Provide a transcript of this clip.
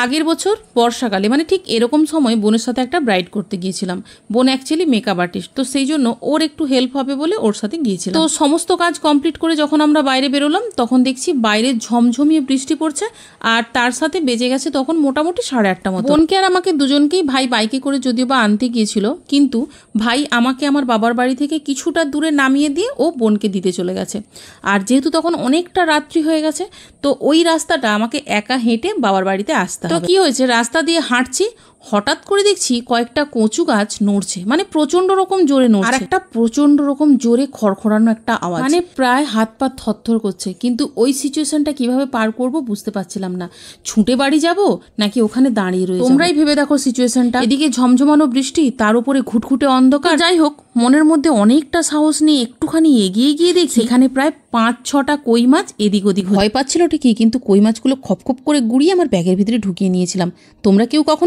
আগের বছর বর্ষাকালে মানে ঠিক এরকম সময় বোনের সাথে একটা ব্রাইড করতে গিয়েছিলাম। বোন অ্যাকচুয়ালি মেকআপ আর্টিস্ট, তো সেই জন্য ওর একটু হেল্প হবে বলে ওর সাথে গিয়েছিলাম। তো সমস্ত কাজ কমপ্লিট করে যখন আমরা বাইরে বেরোলাম তখন দেখছি বাইরে ঝমঝমিয়ে বৃষ্টি পড়ছে, আর তার সাথে বেজে গেছে তখন মোটামুটি 8:30 মতো। বোনকে আর আমাকে দুজনকেই ভাই বাইকে করে যদিও বা আনতে গিয়েছিল, কিন্তু ভাই আমাকে আমার বাবার বাড়ি থেকে কিছুটা দূরে নামিয়ে দিয়ে ও বোনকে দিতে চলে গেছে। আর যেহেতু তখন অনেকটা রাত্রি হয়ে গেছে, তো ওই রাস্তাটা আমাকে একা হেঁটে বাবার বাড়িতে আসতে হবে। তো কি হয়েছে, রাস্তা দিয়ে হাঁটছি, হঠাৎ করে দেখছি কয়েকটা কচু গাছ নড়ছে, মানে প্রচন্ড রকম জোরে নড়ছে, আর একটা প্রচন্ড রকম জোরে খড়খড়ানো একটা আওয়াজ, মানে প্রায় হাত পা থরথর করছে। কিন্তু ওই সিচুয়েশনটা কিভাবে পার করব বুঝতে পারছিলাম না। ছুটে বাড়ি যাব নাকি ওখানে দাঁড়িয়ে রয়েছে, তোমরাই ভেবে দেখো সিচুয়েশনটা। এদিকে ঝমঝমানো বৃষ্টি, তার উপরে ঘুটঘুটে অন্ধকার। যাই হোক, মনের মধ্যে অনেকটা সাহস নিয়ে একটুখানি এগিয়ে গিয়ে দেখি সেখানে প্রায় 5-6টা কই মাছ এদিক ওদিক। ভয় পাচ্ছিল ঠিকই, কিন্তু কই মাছগুলো খপ খপ করে গুড়িয়ে আমার ব্যাগের ভিতরে ঢুকিয়ে নিয়েছিলাম। তোমরা কেউ কখন